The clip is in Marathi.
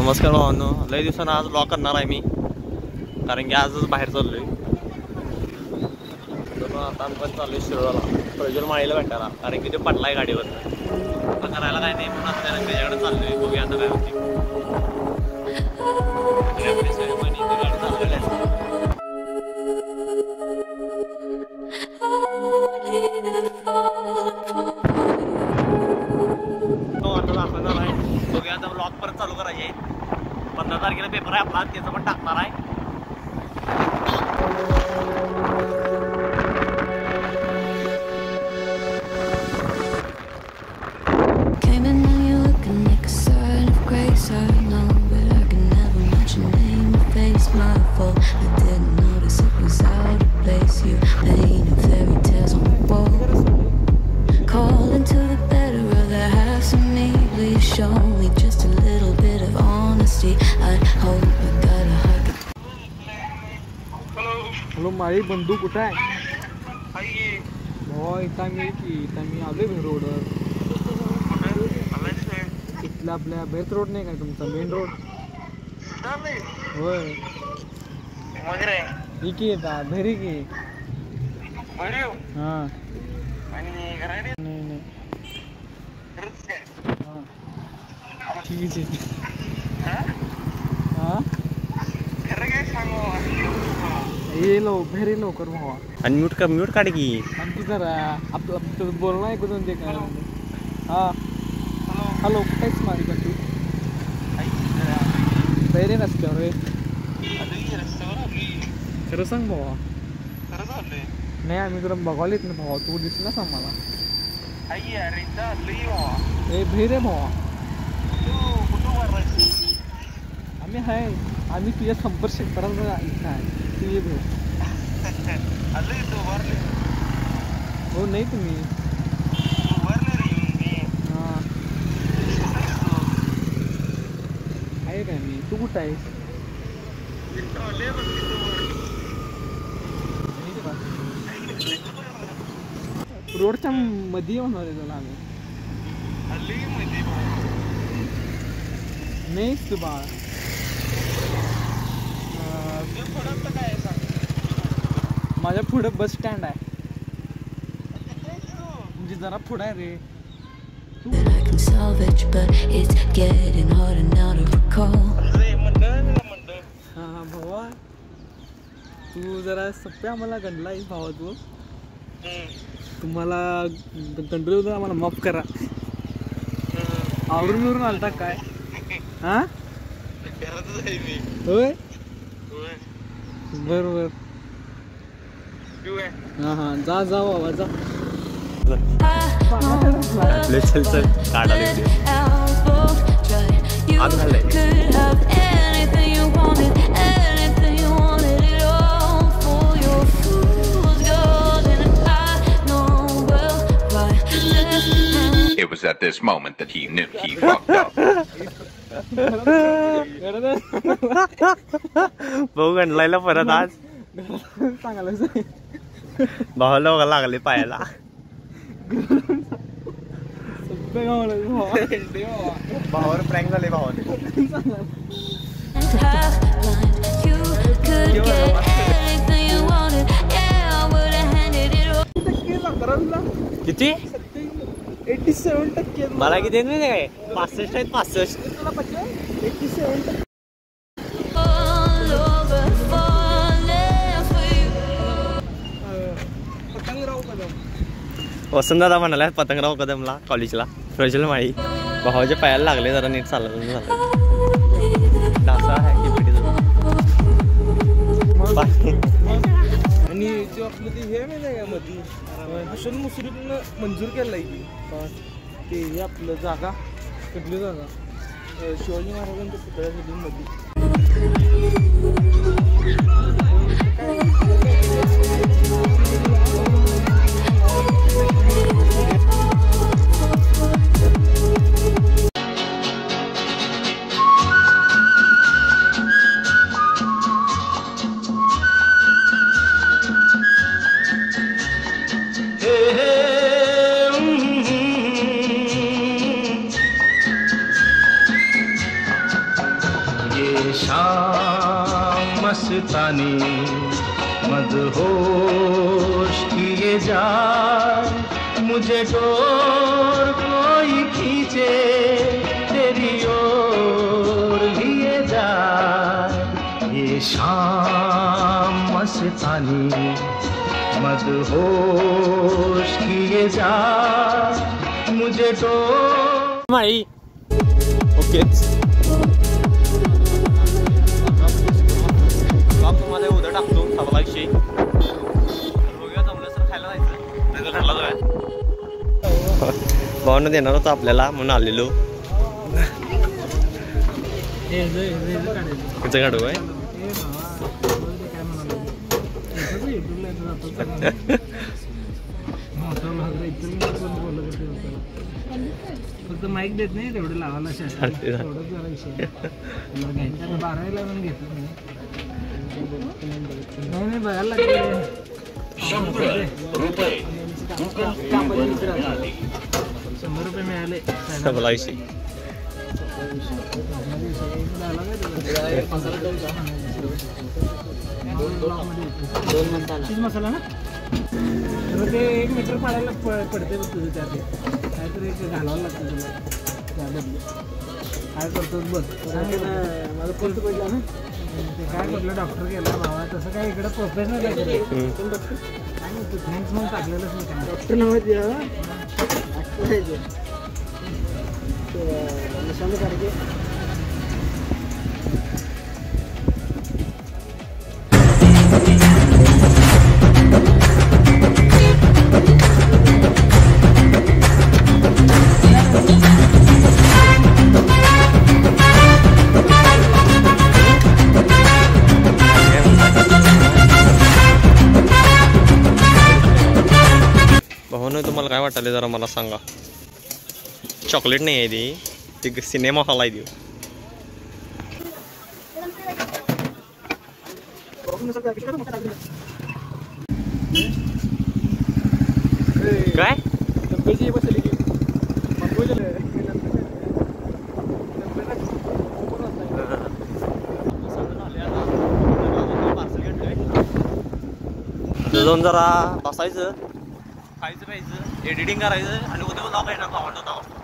नमस्कार भावांनो, लय दिवसानं आज ब्लॉग करणार आहे मी, कारण की आजच बाहेर चाललोय. तर आता आम्ही चाललोय शिरोळाला, प्रज्वल माळीला भेटायला, कारण की ते पडलाय गाडीवर. आता करायला काय नाही, म्हणून आता त्याच्याकडे चाललोय. बघूया आता काय होते. गाडी चालवलेली आहे. बघूया आता ब्लॉग परत चालू करायचे. 15 तारखेला पेपर आहे आपला, त्याचं पण टाकणार आहे. Show me just a little bit of honesty. I'd hope I got a hug. Hello माळी बंधू कुठं आहे? हो इथं मी आलोय भेर रोडवर. इथला आपल्या बेत रोड नाही काय तुमचा मेन रोड? होय की येता घरी की? हां नाही ठीक आहे. हां ये घरी लवकर भावा. आणि म्यूट काढ की. आणि तू जरा आपलं बोलणं ऐकू दे काय. हां हॅलो कुठेच मारी का तू? तयारी रस्त्यावर रे. खरं सांग भावा. नाही आम्ही तुला बघायला येत ना भावा, तू दिसलास आम्हाला. ए भेर आहे भावा. आम्ही आहे, आम्ही तुझ्या संपर्क क्षेत्राला इथं आहे. तू ये भेट. हो नाही तुम्ही हां आहे काय मी. तू कुठं आहेस? रोडच्या मध्ये होणार आहे तुला आम्ही. नाहीच तू बाळ. माझ्या पुढं बस स्टँड आहे, म्हणजे जरा पुढं आहे रे. हां भावा तू जरा सप्या आम्हाला गणला आहेस भावा. तू तुम्हाला गंडलं आम्हाला माफ करा. आवरून आलता काय? हां होय बरोबर. हां हां जा बाबा जा. चल काढायला आज घालय. It was at this moment that he knew he fucked up. भाऊ गणलायला परत आज सांगायला भावाला बघा लागले पायाला. भावावर प्रँक झाले भावाने. किती? 87%. मला किती नाही काय? 65 आहेत. 65. 87%. वसंतदादा म्हणाला पतंगराव कदमला कॉलेजला प्रज्वल माळी. भावाच्या पायाला लागले, जरा नीट चाललं झालं. आणि जे आपलं ते हे माहिती आहे का मध्ये हसन मुश्रीफनं मंजूर केलं आहे ते हे आपलं जागा कुठली जागा शिवाजी महाराजांच्या पुतळ्यासाठी मध्ये. ये शाम मस्तानी मदहोश किए जाए मुझे डोर कोई खींचे तेरी ओर लिए जाए ये शाम मस्तानी मदहोश किए जाए मुझे डोर माई ओके तुम्हाला उद्या टाकतो खावाला विषयी बघूया जमलं सर खायला जायचं नाही ठरला जाऊया भावना देणार होता आपल्याला म्हणून आलेलो तिचं काढू काय फक्त माईक देत नाही तेवढं लावायला तेवढंच जरा विषय घ्यायचं 12ला पण घेतो नाही बघायला लागले 100 रुपये मिळाले खावाला विषयी मसाला ना तर ते 1 मीटर पाडायला पडते तुझं त्यात काहीतरी घालावं लागतं तुला त्याबद्दल काय करतो बघ माझं कोणतं पडलं ना ते काय म्हटलं डॉक्टर गेला बाबा तसं काय इकडं प्रोफेशनल आहे थँक्स म्हणून टाकलेलंच नाही काय डॉक्टर नव्हती भावना तुम्हाला काय वाटलं जरा मला सांगा चॉकलेट नाही आहे ती सिनेमा हॉल आहे ती काय जाऊन जरा बसायचं खायचं प्यायचं एडिटिंग करायचं आणि उद्या जाऊ येणार आवडत होता